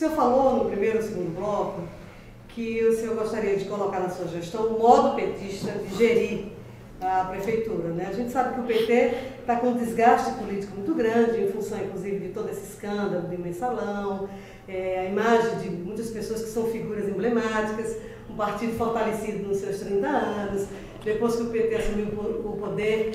senhor falou no primeiro e segundo bloco que o senhor gostaria de colocar na sua gestão o modo petista de gerir a prefeitura, né? A gente sabe que o PT está com um desgaste político muito grande, em função, inclusive, de todo esse escândalo do mensalão, a imagem de muitas pessoas que são figuras emblemáticas, um partido fortalecido nos seus 30 anos. Depois que o PT assumiu o poder,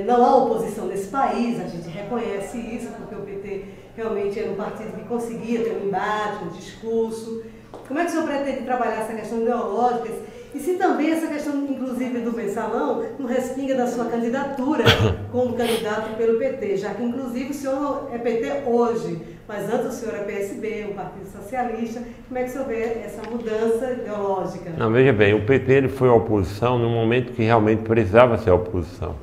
não há oposição nesse país, a gente reconhece isso, porque o PT realmente era um partido que conseguia ter um embate, um discurso. Como é que o senhor pretende trabalhar essa questão ideológica? E se também essa questão, inclusive, do mensalão, não respinga da sua candidatura como candidato pelo PT, já que, inclusive, o senhor é PT hoje, mas antes o senhor é PSB, um partido socialista. Como é que o senhor vê essa mudança ideológica? Não, veja bem, o PT ele foi a oposição no momento que realmente precisava ser a oposição.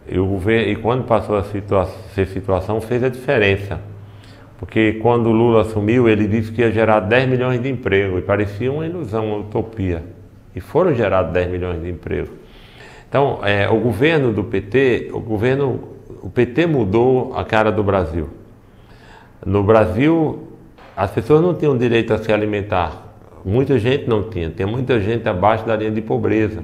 E quando passou a ser situação, fez a diferença. Porque quando o Lula assumiu, ele disse que ia gerar 10 milhões de empregos, e parecia uma ilusão, uma utopia. E foram gerados 10 milhões de empregos. Então, o governo do PT, o PT mudou a cara do Brasil. No Brasil, as pessoas não tinham direito a se alimentar. Muita gente não tinha, tem muita gente abaixo da linha de pobreza.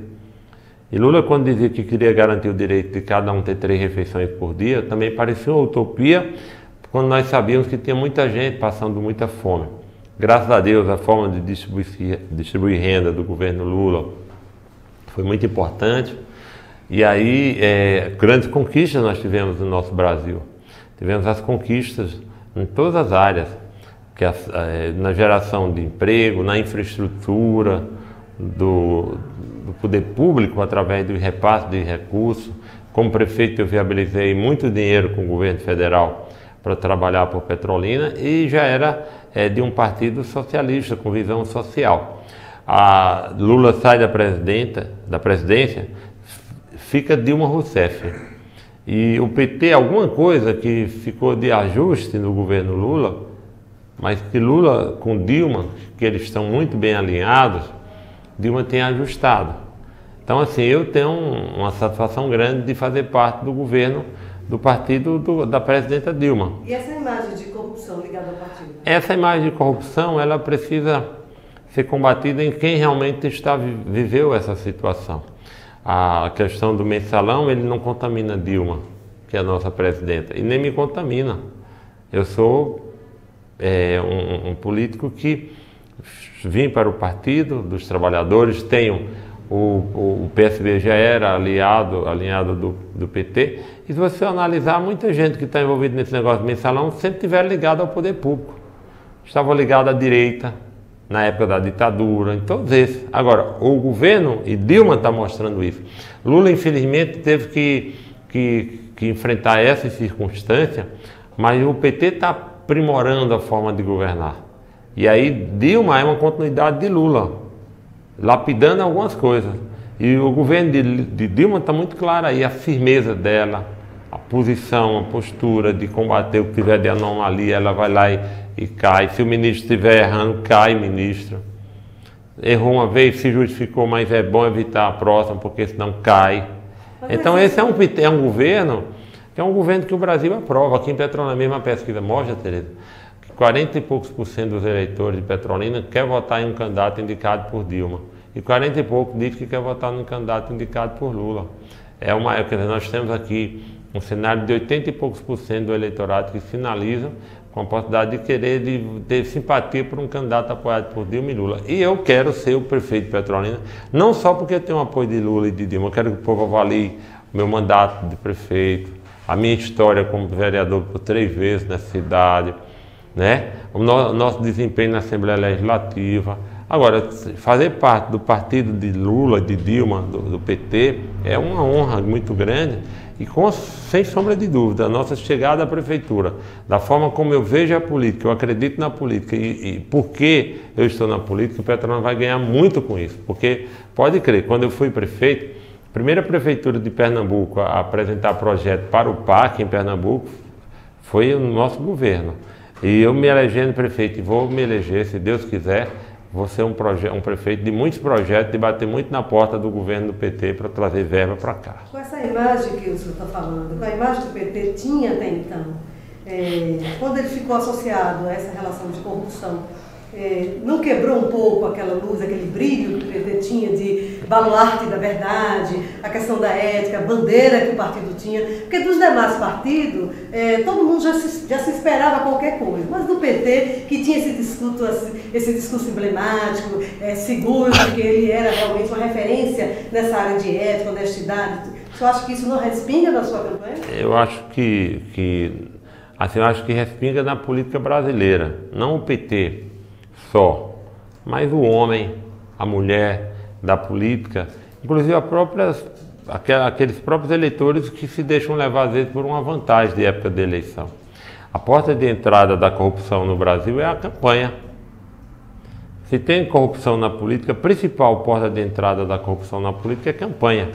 E Lula, quando dizia que queria garantir o direito de cada um ter 3 refeições por dia, também parecia uma utopia, quando nós sabíamos que tinha muita gente passando muita fome. Graças a Deus, a forma de distribuir renda do governo Lula foi muito importante. E aí, grandes conquistas nós tivemos no nosso Brasil. Tivemos as conquistas em todas as áreas, na geração de emprego, na infraestrutura, do poder público através do repasse de recursos. Como prefeito, eu viabilizei muito dinheiro com o governo federal para trabalhar por Petrolina e já era de um partido socialista, com visão social. A Lula sai da presidência, fica Dilma Rousseff. E o PT, alguma coisa que ficou de ajuste no governo Lula, mas que Lula com Dilma, que eles estão muito bem alinhados, Dilma tem ajustado. Então, assim, eu tenho uma satisfação grande de fazer parte do governo do partido da presidenta Dilma. E essa imagem de corrupção ligada ao partido? Essa imagem de corrupção, ela precisa ser combatida em quem realmente viveu essa situação. A questão do mensalão, ele não contamina Dilma, que é a nossa presidenta, e nem me contamina. Eu sou um político que vim para o Partido dos Trabalhadores, o PSB já era alinhado do PT, e se você analisar, muita gente que está envolvida nesse negócio de mensalão sempre estiver ligada ao poder público. Estava ligado à direita, na época da ditadura, em todos esses. Agora, o governo, e Dilma está mostrando isso, Lula infelizmente teve que enfrentar essa circunstância, mas o PT está aprimorando a forma de governar. E aí Dilma é uma continuidade de Lula, lapidando algumas coisas. E o governo de Dilma está muito claro aí, a firmeza dela, a posição, a postura de combater o que tiver de anomalia, ela vai lá e cai. Se o ministro estiver errando, cai ministro. Errou uma vez, se justificou, mas é bom evitar a próxima, porque senão cai. Então esse é um governo que o Brasil aprova. Aqui em Petrolina, mesmo a pesquisa mostra, Tereza, que 40 e poucos % dos eleitores de Petrolina quer votar em um candidato indicado por Dilma. E 40 e pouco diz que quer votar num candidato indicado por Lula. Quer dizer, nós temos aqui um cenário de 80 e poucos % do eleitorado que sinalizam com a possibilidade de querer ter simpatia por um candidato apoiado por Dilma e Lula. E eu quero ser o prefeito de Petrolina, não só porque eu tenho o apoio de Lula e de Dilma, eu quero que o povo avalie o meu mandato de prefeito, a minha história como vereador por 3 vezes nessa cidade, né? O nosso desempenho na Assembleia Legislativa. Agora, fazer parte do partido de Lula, de Dilma, do PT, é uma honra muito grande e, sem sombra de dúvida, a nossa chegada à prefeitura, da forma como eu vejo a política, eu acredito na política e porque eu estou na política, o Petrolina vai ganhar muito com isso. Porque, pode crer, quando eu fui prefeito, a primeira prefeitura de Pernambuco a apresentar projeto para o parque em Pernambuco foi o nosso governo. E eu me elegendo prefeito e vou me eleger, se Deus quiser, vou ser um prefeito de muitos projetos, de bater muito na porta do governo do PT para trazer verba para cá. Com essa imagem que o senhor está falando, com a imagem que o PT tinha até então, quando ele ficou associado a essa relação de corrupção, não quebrou um pouco aquela luz, aquele brilho que o PT tinha de baluarte da verdade, a questão da ética, a bandeira que o partido tinha? Porque dos demais partidos, todo mundo já se esperava qualquer coisa, mas do PT, que tinha esse discurso emblemático, seguro de que ele era realmente uma referência nessa área de ética, honestidade, você acha que isso não respinga na sua campanha? Eu acho eu acho que respinga na política brasileira, não o PT só, mas o homem, a mulher da política, inclusive aqueles próprios eleitores que se deixam levar às vezes por uma vantagem de época de eleição. A porta de entrada da corrupção no Brasil é a campanha. Se tem corrupção na política, a principal porta de entrada da corrupção na política é a campanha.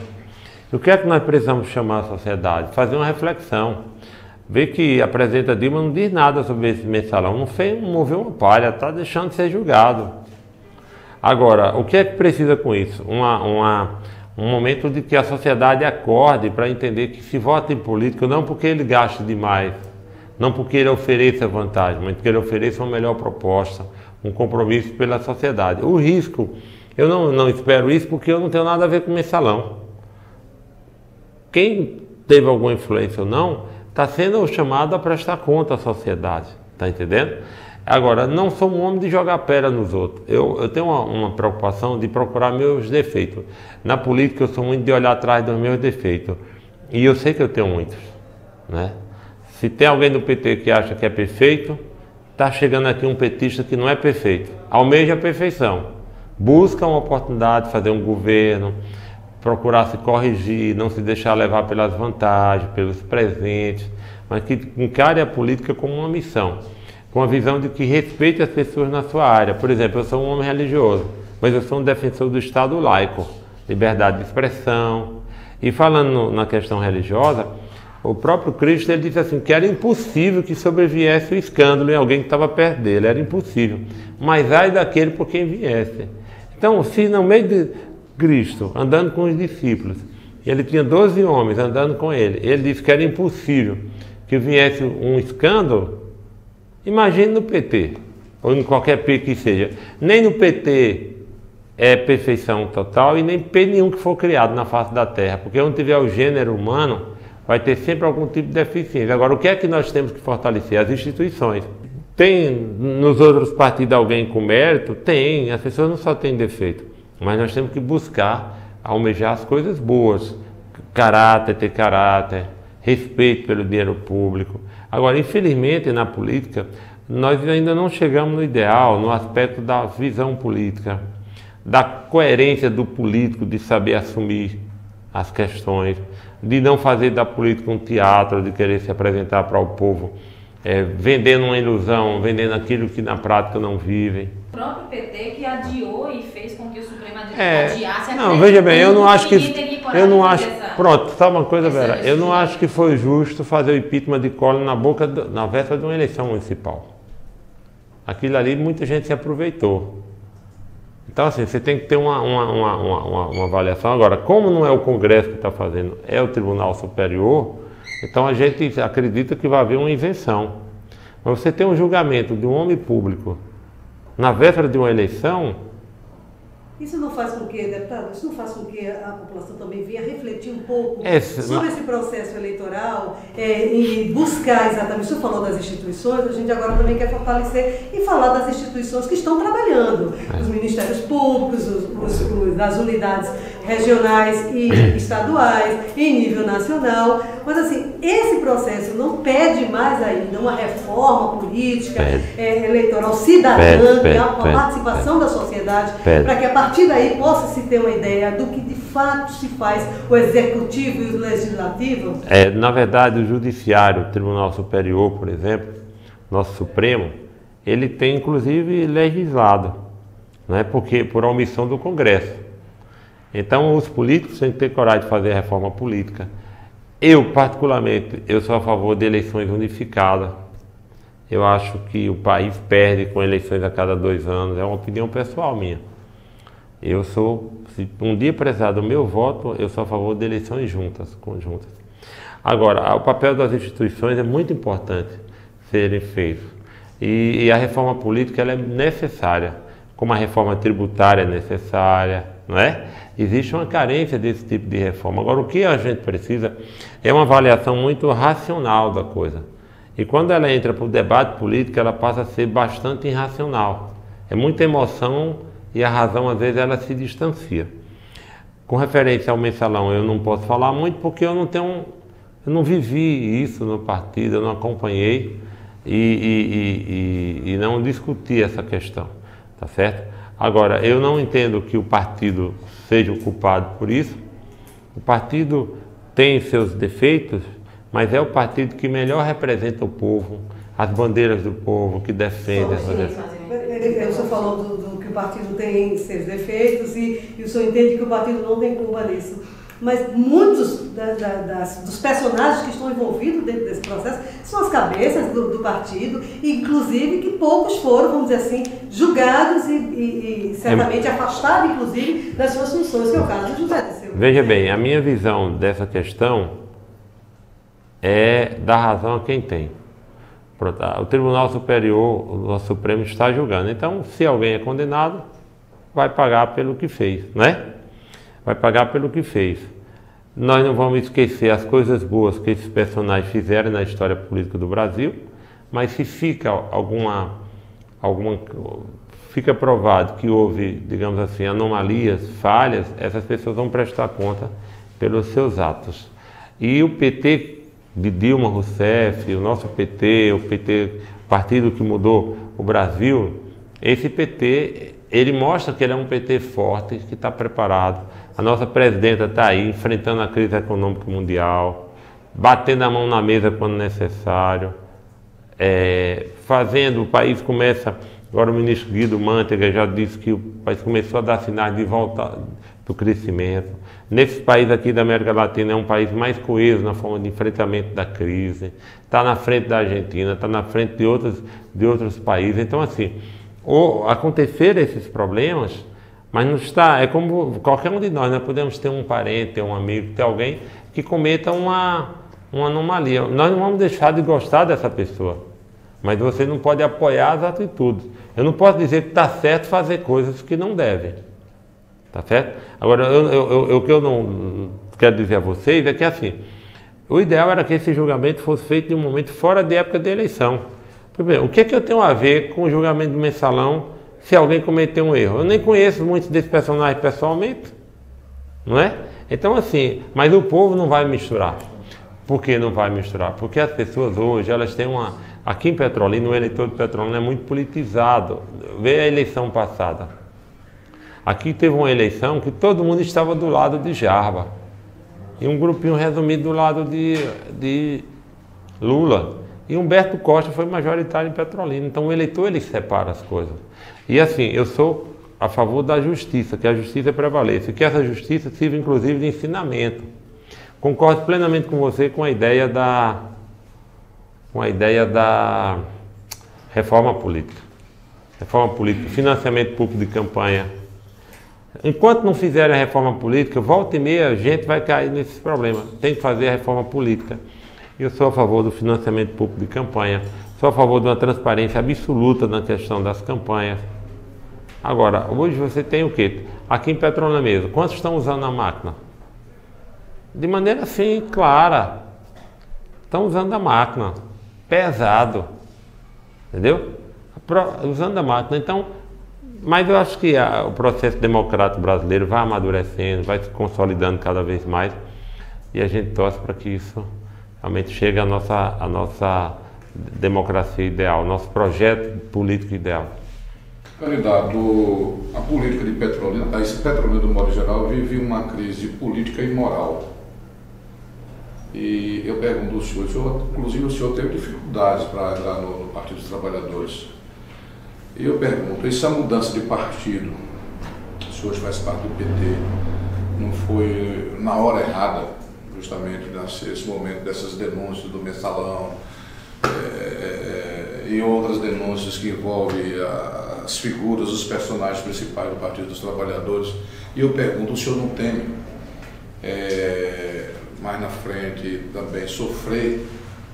E o que é que nós precisamos chamar a sociedade? Fazer uma reflexão. Ver que a presidenta Dilma não diz nada sobre esse mensalão, não moveu uma palha, está deixando de ser julgado. Agora, o que é que precisa com isso? Um momento de que a sociedade acorde para entender que se vota em político não porque ele gaste demais, não porque ele ofereça vantagem, mas porque ele ofereça uma melhor proposta, um compromisso pela sociedade. O risco, eu não espero isso porque eu não tenho nada a ver com mensalão. Quem teve alguma influência ou não, está sendo chamado a prestar conta à sociedade, está entendendo? Agora, não sou um homem de jogar pedra nos outros. Eu tenho uma preocupação de procurar meus defeitos. Na política, eu sou muito de olhar atrás dos meus defeitos. E eu sei que eu tenho muitos, né? Se tem alguém do PT que acha que é perfeito, está chegando aqui um petista que não é perfeito. Almeja a perfeição. Busca uma oportunidade de fazer um governo, procurar se corrigir, não se deixar levar pelas vantagens, pelos presentes, mas que encare a política como uma missão, com a visão de que respeite as pessoas na sua área. Por exemplo, eu sou um homem religioso, mas eu sou um defensor do Estado laico, liberdade de expressão. E falando na questão religiosa, o próprio Cristo ele disse assim, que era impossível que sobreviesse o escândalo em alguém que estava perto dele, era impossível. Mas ai daquele por quem viesse. Então, se no meio de Cristo, andando com os discípulos, ele tinha 12 homens andando com ele, ele disse que era impossível que viesse um escândalo, imagine no PT, ou em qualquer P que seja. Nem no PT é perfeição total e nem P nenhum que for criado na face da Terra, porque onde tiver o gênero humano, vai ter sempre algum tipo de deficiência. Agora, o que é que nós temos que fortalecer? As instituições. Tem nos outros partidos alguém com mérito? Tem, as pessoas não só têm defeito. Mas nós temos que buscar almejar as coisas boas, ter caráter, respeito pelo dinheiro público. Agora, infelizmente, na política, nós ainda não chegamos no ideal, no aspecto da visão política, da coerência do político, de saber assumir as questões, de não fazer da política um teatro, de querer se apresentar para o povo, vendendo uma ilusão, vendendo aquilo que na prática não vivem. O próprio PT que adiou e fez com que o Supremo adiasse a não, veja bem, eu não acho pronto, sabe uma coisa, Vera, eu não acho que foi justo fazer o impeachment de Collor na véspera de uma eleição municipal. Aquilo ali muita gente se aproveitou. Então assim, você tem que ter uma avaliação. Agora, como não é o Congresso que está fazendo, é o Tribunal Superior, então a gente acredita que vai haver uma isenção. Mas você tem um julgamento de um homem público na véspera de uma eleição. Isso não faz com que, deputado, isso não faz com que a população também venha refletir um pouco sobre esse processo eleitoral e buscar exatamente, o senhor falou das instituições, a gente agora também quer fortalecer e falar das instituições que estão trabalhando, os ministérios públicos, as unidades regionais e estaduais, em nível nacional, mas assim, esse processo não pede mais ainda uma reforma política, eleitoral cidadã, que é uma participação da sociedade, para que a partir daí possa se ter uma ideia do que de fato se faz o executivo e o legislativo? Na verdade, o judiciário, o Tribunal Superior, por exemplo, nosso Supremo, ele tem inclusive legislado, né, porque por omissão do Congresso. Então, os políticos têm que ter coragem de fazer a reforma política. Eu, particularmente, eu sou a favor de eleições unificadas. Eu acho que o país perde com eleições a cada 2 anos. É uma opinião pessoal minha. Eu sou, se um dia precisar do meu voto, eu sou a favor de eleições conjuntas. Agora, o papel das instituições é muito importante. serem feitos. E a reforma política ela é necessária, como a reforma tributária é necessária, não é? Existe uma carência desse tipo de reforma. Agora, o que a gente precisa é uma avaliação muito racional da coisa. E quando ela entra para o debate político, ela passa a ser bastante irracional. É muita emoção e a razão, às vezes, ela se distancia. Com referência ao mensalão, eu não posso falar muito porque eu não vivi isso no partido, eu não acompanhei e não discuti essa questão, tá certo? Agora, eu não entendo que o partido seja o culpado por isso. O partido tem seus defeitos, mas é o partido que melhor representa o povo, as bandeiras do povo, que defende essa questão. O senhor falou do que o partido tem seus defeitos e o senhor entende que o partido não tem culpa nisso. Mas muitos dos personagens que estão envolvidos dentro desse processo são as cabeças do partido, inclusive que poucos foram, vamos dizer assim, julgados e certamente afastados, inclusive, das suas funções, que é o caso do José Dirceu. Veja bem, a minha visão dessa questão é dar razão a quem tem. O Tribunal Superior, o nosso Supremo, está julgando. Então, se alguém é condenado, vai pagar pelo que fez, não é? Vai pagar pelo que fez. Nós não vamos esquecer as coisas boas que esses personagens fizeram na história política do Brasil, mas se fica fica provado que houve, digamos assim, anomalias, falhas, essas pessoas vão prestar conta pelos seus atos. E o PT de Dilma Rousseff, o nosso PT, o partido que mudou o Brasil, esse PT, ele mostra que ele é um PT forte, que está preparado. A nossa presidenta está aí, enfrentando a crise econômica mundial, batendo a mão na mesa quando necessário, fazendo, o país começa, agora o ministro Guido Mantega já disse que o país começou a dar sinais de volta do crescimento. Nesse país aqui da América Latina é um país mais coeso na forma de enfrentamento da crise, está na frente da Argentina, está na frente de outros países. Então, assim, aconteceram esses problemas, mas não está, é como qualquer um de nós, nós podemos ter um parente, ter um amigo, ter alguém que cometa uma anomalia. Nós não vamos deixar de gostar dessa pessoa, mas você não pode apoiar as atitudes. Eu não posso dizer que está certo fazer coisas que não devem, tá certo? Agora, o que eu não quero dizer a vocês é que, assim, o ideal era que esse julgamento fosse feito em um momento fora de época de eleição. Primeiro, o que eu tenho a ver com o julgamento do mensalão se alguém cometeu um erro? Eu nem conheço muitos desses personagens pessoalmente, não é? Então, assim, mas o povo não vai misturar. Por que não vai misturar? Porque as pessoas hoje, elas têm aqui em Petrolina, o eleitor de Petrolina é muito politizado. Vê a eleição passada. Aqui teve uma eleição que todo mundo estava do lado de Jarba. E um grupinho resumido do lado de Lula. E Humberto Costa foi majoritário em Petrolina. Então o eleitor, ele separa as coisas. E assim, eu sou a favor da justiça, que a justiça prevaleça. E que essa justiça sirva inclusive de ensinamento. Concordo plenamente com você com a ideia da reforma política. Reforma política, financiamento público de campanha. Enquanto não fizerem a reforma política, volta e meia a gente vai cair nesses problemas. Tem que fazer a reforma política. Eu sou a favor do financiamento público de campanha, sou a favor de uma transparência absoluta na questão das campanhas. Agora, hoje você tem o quê? Aqui em Petrolina mesmo, quantos estão usando a máquina? De maneira assim, clara. Estão usando a máquina. Pesado. Entendeu? Usando a máquina. Então, mas eu acho que o processo democrático brasileiro vai amadurecendo, vai se consolidando cada vez mais. E a gente torce para que isso realmente chegue à nossa democracia ideal, nosso projeto político ideal. Candidato, a política de Petrolina, Petrolina do modo geral, vive uma crise política e moral. E eu pergunto ao senhor, inclusive o senhor teve dificuldades para entrar no Partido dos Trabalhadores. E eu pergunto, essa mudança de partido, o senhor faz parte do PT, não foi na hora errada, justamente nesse momento dessas denúncias do mensalão e outras denúncias que envolvem as figuras, os personagens principais do Partido dos Trabalhadores? E eu pergunto, o senhor não teme mais na frente também sofrer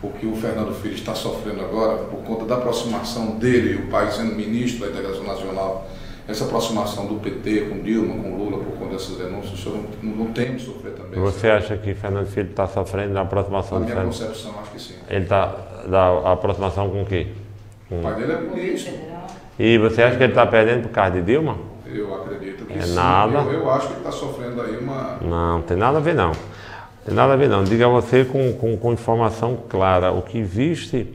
o que o Fernando Filho está sofrendo agora, por conta da aproximação dele e o pai sendo ministro da Integração Nacional, essa aproximação do PT com Dilma, com Lula, por conta dessas denúncias, o senhor não tem de sofrer também? Você acha que Fernando Filho está sofrendo da aproximação do Fernando? Na minha concepção, acho que sim. Ele está da aproximação com o quê? O pai dele é ministro. E você acha que ele está perdendo por causa de Dilma? Eu acredito que É sim. nada. Eu acho que ele está sofrendo aí uma... Não tem nada a ver não. Tem nada a ver não. Diga a você com informação clara. O que existe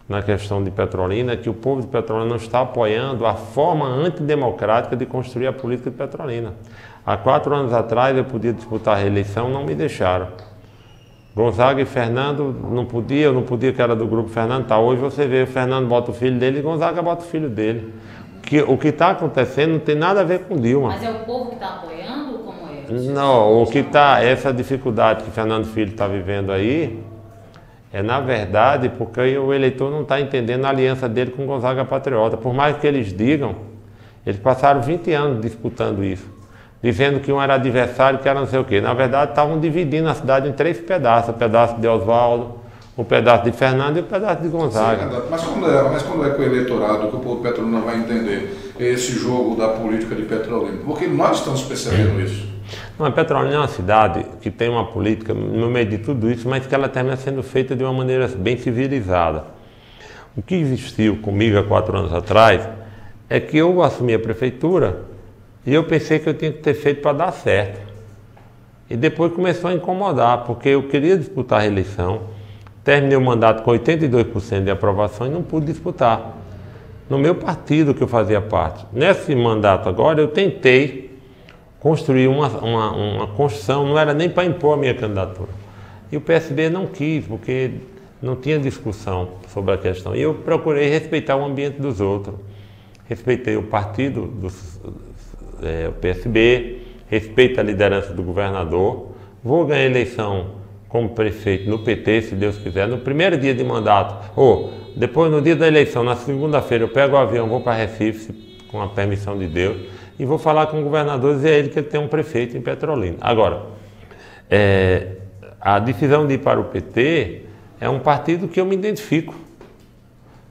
na questão de Petrolina é que o povo de Petrolina não está apoiando a forma antidemocrática de construir a política de Petrolina. Há 4 anos atrás eu podia disputar a reeleição, não me deixaram. Gonzaga e Fernando não podia, eu não podia, que era do grupo Fernando, tá. Hoje você vê, o Fernando bota o filho dele e Gonzaga bota o filho dele. O que está acontecendo não tem nada a ver com Dilma. Mas é o povo que está apoiando ou como é? Não, o que está, essa dificuldade que Fernando Filho está vivendo aí, é na verdade porque o eleitor não está entendendo a aliança dele com Gonzaga Patriota. Por mais que eles digam, eles passaram 20 anos disputando isso. Dizendo que um era adversário, que era não sei o quê. Na verdade, estavam dividindo a cidade em 3 pedaços. O pedaço de Oswaldo, o pedaço de Fernando e o pedaço de Gonzaga. Sim, mas quando é com o eleitorado que o povo Petrolina vai entender esse jogo da política de Petrolina? Porque nós estamos percebendo isso. Não, Petrolina é uma cidade que tem uma política no meio de tudo isso, mas que ela termina sendo feita de uma maneira bem civilizada. O que existiu comigo há 4 anos atrás é que eu assumi a prefeitura e eu pensei que eu tinha que ter feito para dar certo. E depois começou a incomodar, porque eu queria disputar a reeleição, terminei o mandato com 82% de aprovação e não pude disputar. No meu partido que eu fazia parte. Nesse mandato agora eu tentei construir uma construção, não era nem para impor a minha candidatura. E o PSB não quis, porque não tinha discussão sobre a questão. E eu procurei respeitar o ambiente dos outros. Respeitei o partido, o PSB, respeito a liderança do governador. Vou ganhar a eleição como prefeito no PT, se Deus quiser, no primeiro dia de mandato, ou depois no dia da eleição, na segunda-feira, eu pego o avião, vou para Recife, com a permissão de Deus, e vou falar com o governador e dizer a ele que ele tem um prefeito em Petrolina. Agora, a decisão de ir para o PT é um partido que eu me identifico.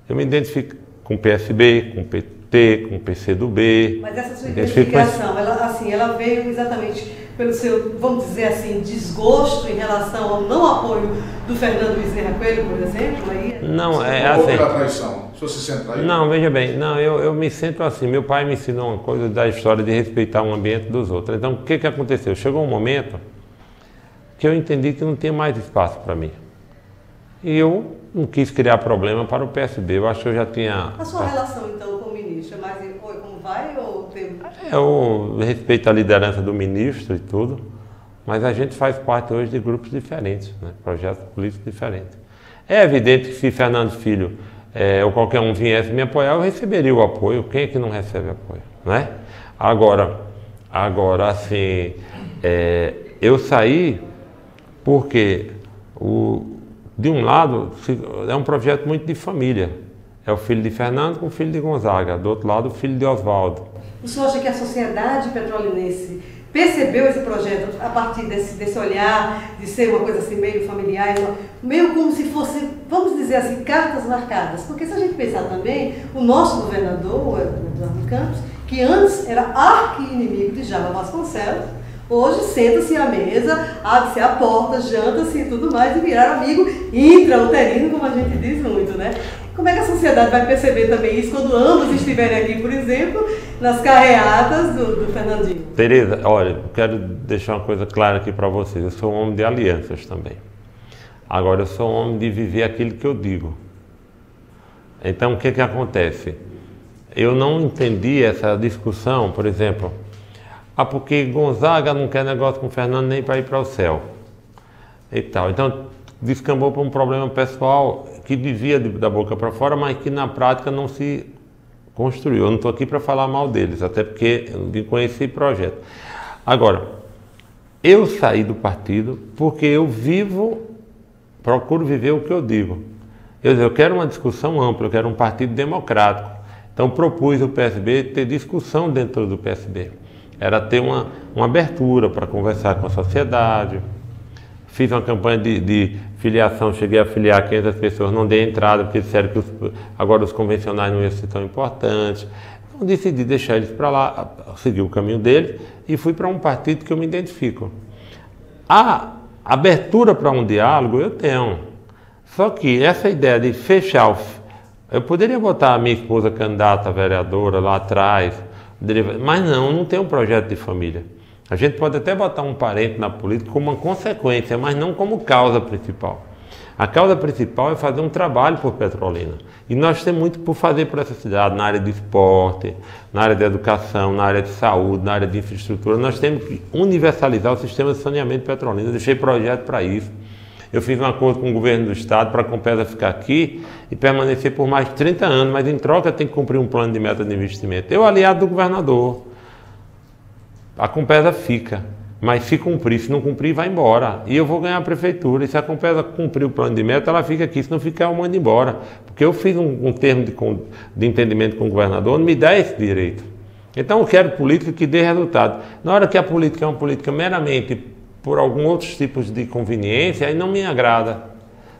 Eu me identifico com o PSB, com o PT, com o PCdoB. Mas essa sua identificação, ela veio exatamente pelo seu, vamos dizer assim, desgosto em relação ao não apoio do Fernando Bezerra Coelho, por exemplo? Aí, não, é assim. assim. Ou pela traição? Se você senta aí? Não, veja bem, não, eu me sinto assim. Meu pai me ensinou uma coisa da história de respeitar o ambiente dos outros. Então, o que aconteceu? Chegou um momento que eu entendi que não tinha mais espaço para mim. E eu não quis criar problema para o PSB. Eu acho que eu já tinha... A sua relação, então, com o ministro é mais oi, como vai ou tem... Eu respeito a liderança do ministro e tudo, mas a gente faz parte hoje de grupos diferentes, né? Projetos políticos diferentes. É evidente que se Fernando Filho ou qualquer um viesse me apoiar, eu receberia o apoio. Quem é que não recebe apoio, né? Agora assim, eu saí porque de um lado é um projeto muito de família. É o filho de Fernando com o filho de Gonzaga. Do outro lado, o filho de Oswaldo. O senhor acha que a sociedade petrolinense percebeu esse projeto a partir desse olhar, de ser uma coisa assim meio familiar, meio como se fosse, vamos dizer assim, cartas marcadas? Porque se a gente pensar também, o nosso governador, o Eduardo Campos, que antes era arqui-inimigo de Java Vasconcelos, hoje senta-se à mesa, abre-se a porta, janta-se e tudo mais, e virar amigo intrauterino, como a gente diz muito, né? Como é que a sociedade vai perceber também isso quando ambos estiverem aqui, por exemplo, nas carreatas do Fernandinho? Tereza, olha, eu quero deixar uma coisa clara aqui para vocês. Eu sou um homem de alianças também. Agora, eu sou um homem de viver aquilo que eu digo. Então, o que acontece? Eu não entendi essa discussão, por exemplo, porque Gonzaga não quer negócio com o Fernando nem para ir para o céu. E tal. Então, descambou para um problema pessoal que dizia da boca para fora, mas que na prática não se construiu. Eu não estou aqui para falar mal deles, até porque eu não conheci projeto. Agora, eu saí do partido porque eu procuro viver o que eu digo. Eu quero uma discussão ampla, eu quero um partido democrático. Então propus ao PSB ter discussão dentro do PSB. Era ter uma abertura para conversar com a sociedade. Fiz uma campanha filiação, cheguei a filiar 500 pessoas, não dei entrada, porque disseram que agora os convencionais não iam ser tão importantes. Então decidi deixar eles para lá, seguir o caminho deles e fui para um partido que eu me identifico. A abertura para um diálogo eu tenho, só que essa ideia de fechar, eu poderia botar a minha esposa candidata a vereadora lá atrás, mas não tem um projeto de família. A gente pode até botar um parente na política como uma consequência, mas não como causa principal. A causa principal é fazer um trabalho por Petrolina. E nós temos muito por fazer por essa cidade, na área de esporte, na área de educação, na área de saúde, na área de infraestrutura. Nós temos que universalizar o sistema de saneamento de Petrolina. Eu deixei projeto para isso. Eu fiz um acordo com o governo do estado para a Compesa ficar aqui e permanecer por mais de 30 anos, mas em troca tem que cumprir um plano de meta de investimento. Eu, aliado do governador, a Compesa fica, mas se cumprir, se não cumprir, vai embora. E eu vou ganhar a prefeitura. E se a Compesa cumprir o plano de meta, ela fica aqui. Se não ficar, eu mando embora. Porque eu fiz um termo de entendimento com o governador, não me dá esse direito. Então eu quero política que dê resultado. Na hora que a política é uma política meramente por alguns outros tipos de conveniência, aí não me agrada.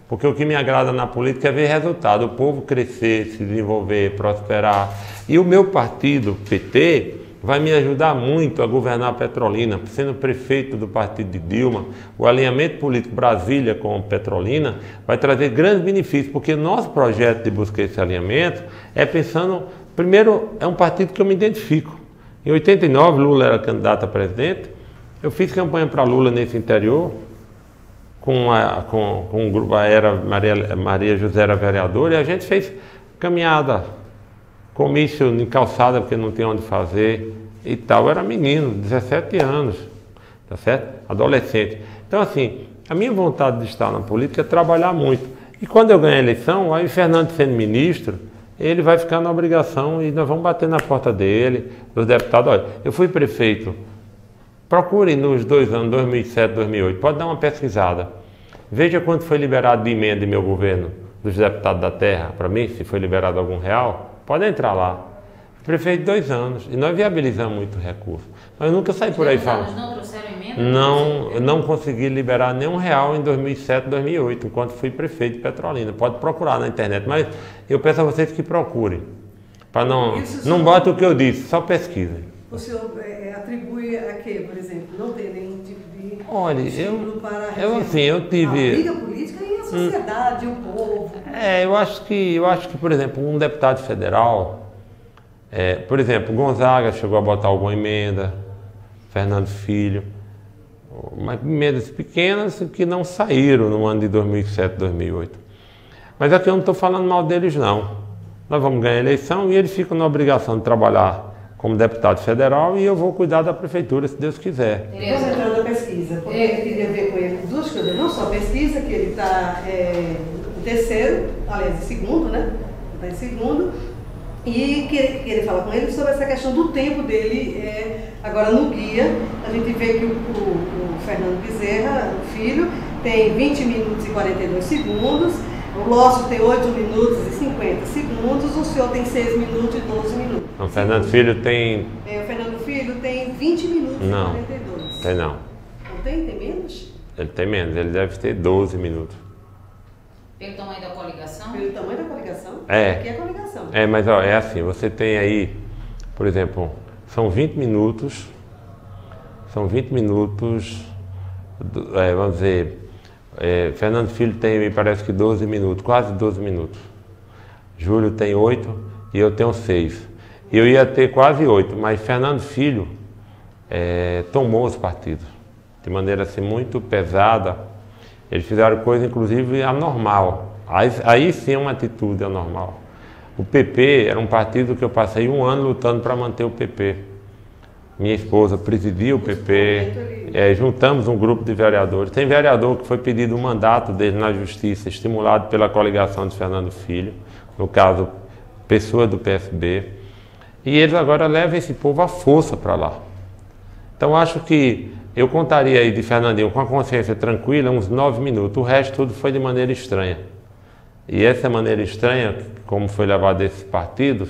Porque o que me agrada na política é ver resultado, o povo crescer, se desenvolver, prosperar. E o meu partido, PT, vai me ajudar muito a governar a Petrolina. Sendo prefeito do partido de Dilma, o alinhamento político Brasília com a Petrolina vai trazer grandes benefícios, porque nosso projeto de buscar esse alinhamento é pensando, primeiro, é um partido que eu me identifico. Em 89, Lula era candidato a presidente, eu fiz campanha para Lula nesse interior, com um grupo, Maria José era vereadora, e a gente fez caminhada, comício em calçada, porque não tinha onde fazer e tal. Eu era menino, 17 anos, tá certo? Adolescente. Então, assim, a minha vontade de estar na política é trabalhar muito. E quando eu ganhar a eleição, aí o Fernando sendo ministro, ele vai ficar na obrigação e nós vamos bater na porta dele, dos deputados. Olha, eu fui prefeito. Procure nos 2 anos, 2007, 2008, pode dar uma pesquisada. Veja quanto foi liberado de emenda em meu governo, dos deputados da terra, para mim, se foi liberado algum real, pode entrar lá. Prefeito 2 anos, e nós viabilizamos muito recurso. Mas eu nunca saí por aí falando. Não trouxeram emenda? Não, eu não consegui liberar nenhum real em 2007, 2008, enquanto fui prefeito de Petrolina. Pode procurar na internet, mas eu peço a vocês que procurem. Para não bota o que eu disse, só pesquisem. O senhor atribui a quê, por exemplo? Não tem nenhum tipo de estímulo para a eu tive... A briga política e a sociedade, o povo. Eu acho que, por exemplo, um deputado federal, por exemplo, Gonzaga chegou a botar alguma emenda, Fernando Filho, mas emendas pequenas que não saíram no ano de 2007, 2008. Mas aqui eu não estou falando mal deles, não. Nós vamos ganhar a eleição e eles ficam na obrigação de trabalhar como deputado federal e eu vou cuidar da prefeitura, se Deus quiser. Vamos entrar na pesquisa, porque eu queria ver com ele duas coisas, não só a pesquisa, que ele está em terceiro, aliás, em segundo, né? Está em segundo, e queria falar com ele sobre essa questão do tempo dele. Agora no guia, a gente vê que o Fernando Bezerra, o filho, tem 20 minutos e 42 segundos, o Lócio tem 8 minutos e 50 segundos, o senhor tem 6 minutos e 12 minutos. O Fernando Filho tem... o Fernando Filho tem 20 minutos e 42. Tem não. Não tem? Tem menos? Ele tem menos, ele deve ter 12 minutos. Pelo tamanho da coligação? Pelo tamanho da coligação? É. Aqui é a coligação. Mas ó, é assim, você tem aí, por exemplo, são 20 minutos, vamos dizer... Fernando Filho tem, me parece que 12 minutos, quase 12 minutos. Júlio tem 8 e eu tenho 6. Eu ia ter quase 8, mas Fernando Filho tomou os partidos de maneira assim muito pesada. Eles fizeram coisa inclusive anormal. Aí sim é uma atitude anormal. O PP era um partido que eu passei 1 ano lutando para manter o PP. Minha esposa presidia o PP, juntamos um grupo de vereadores. Tem vereador que foi pedido um mandato dele na justiça, estimulado pela coligação de Fernando Filho, no caso, pessoa do PSB. E eles agora levam esse povo à força para lá. Então acho que eu contaria aí de Fernandinho com a consciência tranquila uns 9 minutos, o resto tudo foi de maneira estranha. E essa maneira estranha, como foi levado esses partidos,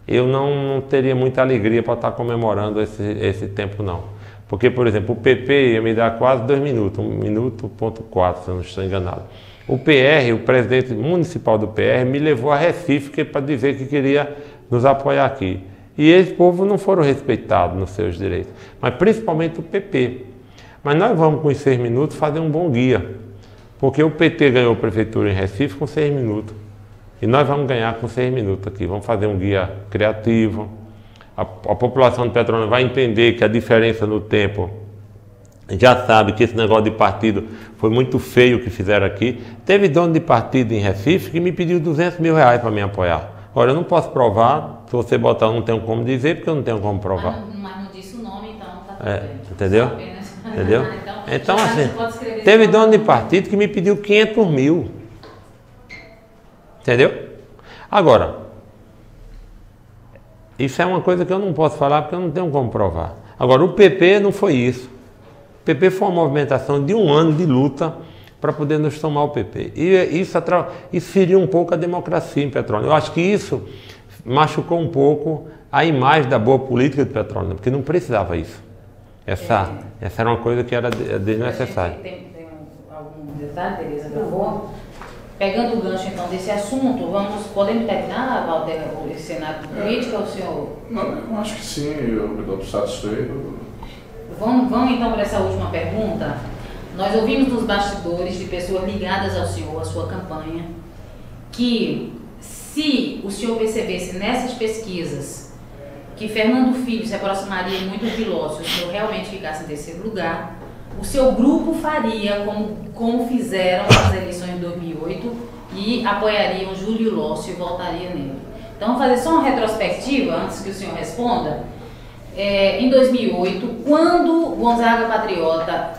eu não teria muita alegria para estar comemorando esse tempo, não. Porque, por exemplo, o PP ia me dar quase 2 minutos, 1 minuto, ponto 4, se eu não estou enganado. O PR, o presidente municipal do PR, me levou a Recife para dizer que queria nos apoiar aqui. E esse povo não foram respeitados nos seus direitos, mas principalmente o PP. Mas nós vamos, com os 6 minutos, fazer um bom guia, porque o PT ganhou a prefeitura em Recife com 6 minutos. E nós vamos ganhar com 6 minutos aqui. Vamos fazer um guia criativo. A população de Petrolina vai entender que a diferença no tempo, já sabe que esse negócio de partido foi muito feio o que fizeram aqui. Teve dono de partido em Recife que me pediu 200 mil reais para me apoiar. Ora, eu não posso provar, se você botar eu não tenho como dizer, porque eu não tenho como provar. Mas não disse o nome, então tá tudo bem. Entendeu? Apenas... Entendeu? Então assim, pode teve dono de partido que me pediu 500 mil. Entendeu? Agora, isso é uma coisa que eu não posso falar porque eu não tenho como provar. Agora, o PP não foi isso. O PP foi uma movimentação de 1 ano de luta para poder nos tomar o PP. E isso feriu um pouco a democracia em Petrolina. Eu acho que isso machucou um pouco a imagem da boa política de Petrolina, porque não precisava isso. Essa era uma coisa que era desnecessária. Tem algum detalhe, Tereza, por favor? Pegando o gancho, então, desse assunto, podemos terminar, Walter, esse cenário de política, ou o senhor... Não, eu acho que sim, eu estou satisfeito. Vamos então para essa última pergunta. Nós ouvimos nos bastidores de pessoas ligadas ao senhor, à sua campanha, que se o senhor percebesse nessas pesquisas que Fernando Filho se aproximaria muito de Lócio, se o senhor realmente ficasse em terceiro lugar, o seu grupo faria como fizeram nas eleições de 2008 e apoiariam Júlio Lócio e voltaria nele. Então, vamos fazer só uma retrospectiva antes que o senhor responda. Em 2008, quando Gonzaga Patriota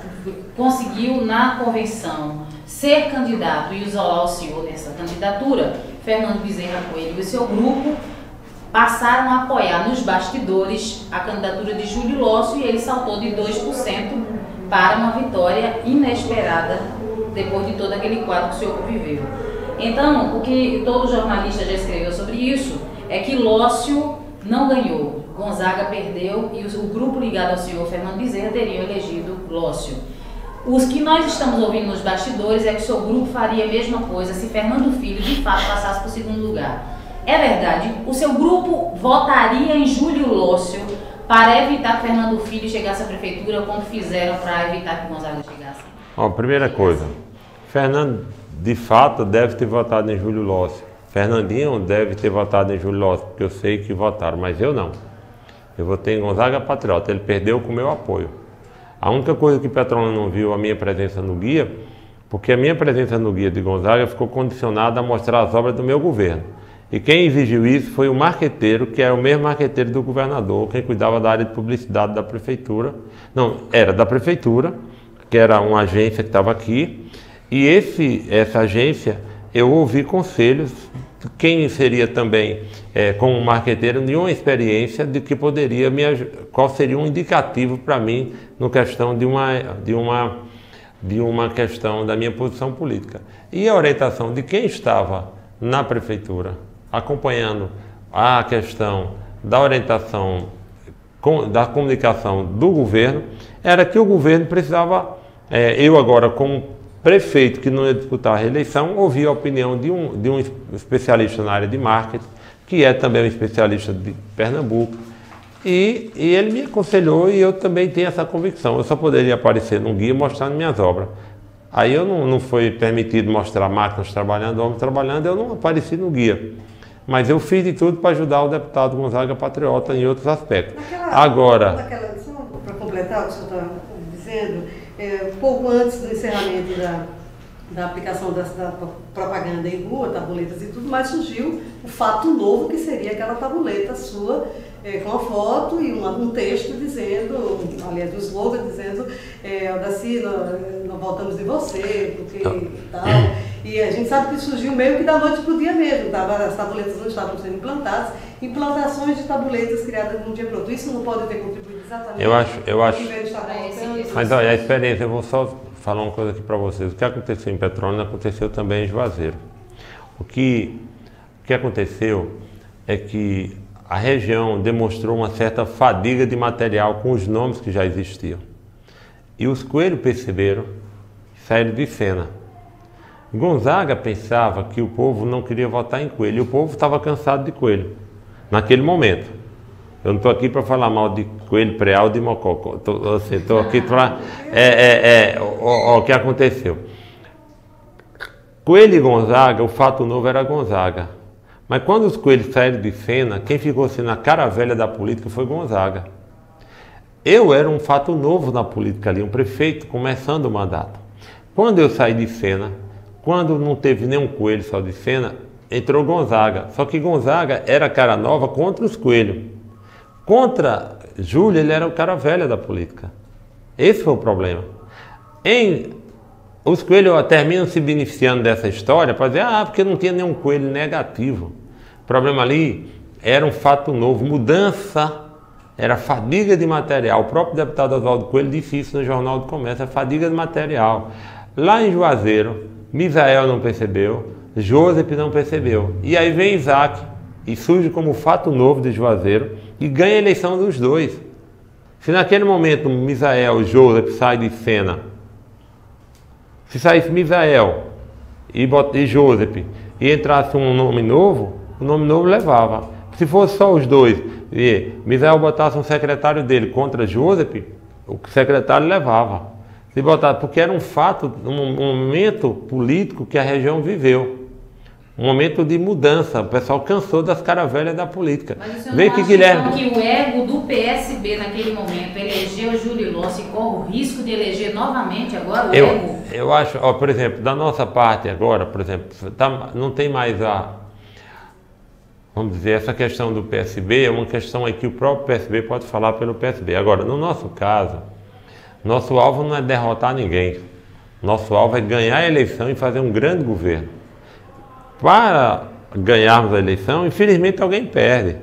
conseguiu na convenção ser candidato e isolar o senhor nessa candidatura, Fernando Bezerra Coelho e seu grupo passaram a apoiar nos bastidores a candidatura de Júlio Lócio e ele saltou de 2% para uma vitória inesperada depois de todo aquele quadro que o senhor viveu. Então, o que todo jornalista já escreveu sobre isso é que Lócio não ganhou, Gonzaga perdeu e o grupo ligado ao senhor Fernando Bezerra teria elegido Lócio. Os que nós estamos ouvindo nos bastidores é que o seu grupo faria a mesma coisa se Fernando Filho de fato passasse para o segundo lugar. É verdade, o seu grupo votaria em Júlio Lócio para evitar que Fernando Filho chegasse à prefeitura, como fizeram para evitar que Gonzaga chegasse? Primeira coisa, Fernando de fato deve ter votado em Júlio Lócio. Fernandinho deve ter votado em Júlio Lócio, porque eu sei que votaram, mas eu não. Eu votei em Gonzaga Patriota, ele perdeu com o meu apoio. A única coisa que Petrolina não viu a minha presença no guia, porque a minha presença no guia de Gonzaga ficou condicionada a mostrar as obras do meu governo. E quem exigiu isso foi o marqueteiro, que era o mesmo marqueteiro do governador, quem cuidava da área de publicidade da prefeitura. Não, era da prefeitura, que era uma agência que estava aqui. E essa agência, eu ouvi conselhos, quem seria também, como marqueteiro, de uma experiência de que poderia qual seria um indicativo para mim no questão de uma questão da minha posição política. E a orientação de quem estava na prefeitura, acompanhando a questão da orientação da comunicação do governo, era que o governo precisava, eu agora como prefeito que não ia disputar a reeleição, ouvi a opinião de um especialista na área de marketing, que é também um especialista de Pernambuco, e ele me aconselhou e eu também tenho essa convicção. Eu só poderia aparecer num guia mostrando minhas obras. Aí eu não foi permitido mostrar máquinas trabalhando, homens trabalhando, eu não apareci no guia. Mas eu fiz de tudo para ajudar o deputado Gonzaga Patriota em outros aspectos. Agora... Só para completar o que o senhor está dizendo, pouco antes do encerramento da aplicação da propaganda em rua, tabuletas e tudo mais, surgiu o fato novo que seria aquela tabuleta sua, com a foto e um texto dizendo, aliás, do slogan dizendo, Aldaci, nós voltamos de você, porque tal. E a gente sabe que surgiu meio que da noite para o dia mesmo, as tabuletas não estavam sendo implantadas, implantações de tabuletas criadas num dia para outro. Isso não pode ter contribuído exatamente. Eu acho. Mas olha, a Esse experiência, eu vou só falar uma coisa aqui para vocês. O que aconteceu em Petrolina aconteceu também em Juazeiro. O que aconteceu é que a região demonstrou uma certa fadiga de material com os nomes que já existiam. E os coelhos perceberam e saíram de cena. Gonzaga pensava que o povo não queria votar em Coelho, e o povo estava cansado de Coelho, naquele momento. Eu não estou aqui para falar mal de Coelho, Preal, de Mocó. Estou aqui para... o que aconteceu. Coelho e Gonzaga, o fato novo era Gonzaga. Mas quando os Coelhos saíram de cena, quem ficou assim na cara velha da política foi Gonzaga. Eu era um fato novo na política ali, um prefeito começando o mandato. Quando eu saí de cena, quando não teve nenhum Coelho só de cena, entrou Gonzaga. Só que Gonzaga era cara nova contra os Coelhos. Contra Júlio, ele era o cara velho da política. Esse foi o problema. Os Coelhos terminam se beneficiando dessa história para dizer, porque não tinha nenhum Coelho negativo. O problema ali era um fato novo, mudança, era fadiga de material. O próprio deputado Oswaldo Coelho disse isso no Jornal do Comércio, é fadiga de material. Lá em Juazeiro, Misael não percebeu, Joseph não percebeu. E aí vem Isaac e surge como fato novo de Juazeiro e ganha a eleição dos dois. Se naquele momento Misael e Joseph saem de cena, se saísse Misael e Joseph e entrasse um nome novo, o nome novo levava. Se fosse só os dois e Misael botasse um secretário dele contra Joseph, o secretário levava. Se botasse, porque era um fato, um momento político que a região viveu. Um momento de mudança, o pessoal cansou das caravelhas da política. Mas você não acha então que o ego do PSB naquele momento elegeu Júlio Lossi e corre o risco de eleger novamente agora o ego? Eu acho, por exemplo, da nossa parte agora, por exemplo, não tem mais vamos dizer, essa questão do PSB é uma questão aí que o próprio PSB pode falar pelo PSB. Agora, no nosso caso, nosso alvo não é derrotar ninguém. Nosso alvo é ganhar a eleição e fazer um grande governo. Para ganharmos a eleição, infelizmente alguém perde.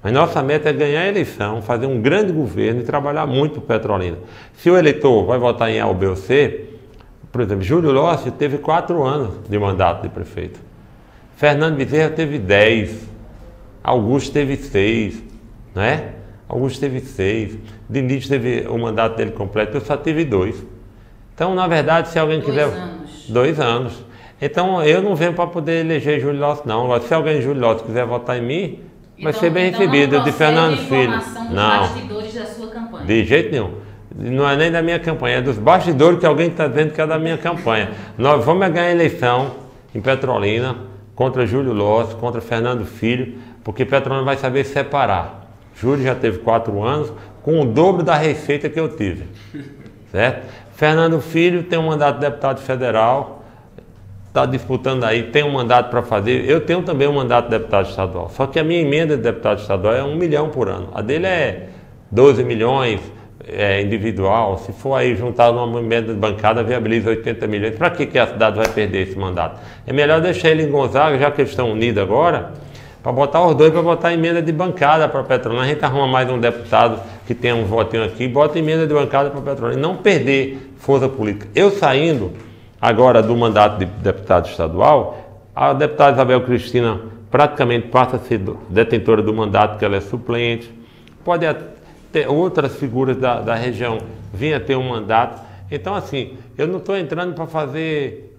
Mas nossa meta é ganhar a eleição, fazer um grande governo e trabalhar muito para Petrolina. Se o eleitor vai votar em A ou B ou C, por exemplo, Júlio Lossi teve 4 anos de mandato de prefeito. Fernando Bezerra teve 10. Augusto teve 6. Né? Augusto teve 6. Diniz teve o mandato dele completo, eu só tive 2. Então, na verdade, se alguém quiser... 2 anos. Então, eu não venho para poder eleger Júlio Lossi, não. Agora, se alguém de Júlio Lossi quiser votar em mim, vai ser bem recebido. Não de Fernando Filho. Não. Bastidores da sua campanha. De jeito nenhum. Não é nem da minha campanha, é dos bastidores que alguém está dizendo que é da minha campanha. Nós vamos ganhar a eleição em Petrolina contra Júlio Lossi, contra Fernando Filho, porque Petrolina vai saber separar. Júlio já teve 4 anos, com o dobro da receita que eu tive. Certo? Fernando Filho tem um mandato de deputado federal, está disputando aí, tem um mandato para fazer. Eu tenho também um mandato de deputado estadual. Só que a minha emenda de deputado estadual é 1 milhão por ano. A dele é 12 milhões individual. Se for aí juntar numa emenda de bancada, viabiliza 80 milhões. Para que a cidade vai perder esse mandato? É melhor deixar ele em Gonzaga, já que eles estão unidos agora, para botar os dois, para botar emenda de bancada para Petrolina. A gente arruma mais um deputado que tem um votinho aqui, bota emenda de bancada para Petrolina. E não perder força política. Eu saindo agora do mandato de deputado estadual, a deputada Isabel Cristina praticamente passa a ser detentora do mandato, que ela é suplente. Pode ter outras figuras da região vir a ter um mandato. Então, assim, eu não estou entrando para fazer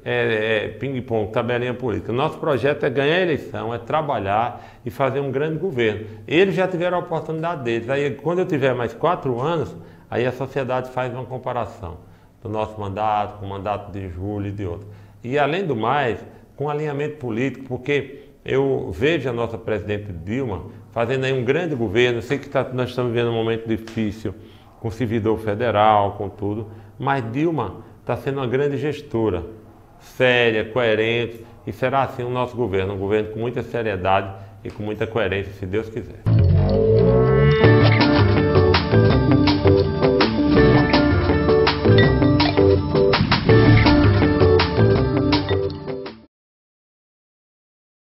ping-pong, tabelinha política. Nosso projeto é ganhar a eleição, é trabalhar e fazer um grande governo. Eles já tiveram a oportunidade deles. Aí, quando eu tiver mais 4 anos, aí a sociedade faz uma comparação do nosso mandato, com o mandato de Júlio e de outros. E, além do mais, com alinhamento político, porque eu vejo a nossa presidente Dilma fazendo aí um grande governo. Eu sei que nós estamos vivendo um momento difícil com o servidor federal, com tudo, mas Dilma está sendo uma grande gestora, séria, coerente, e será assim o nosso governo, um governo com muita seriedade e com muita coerência, se Deus quiser.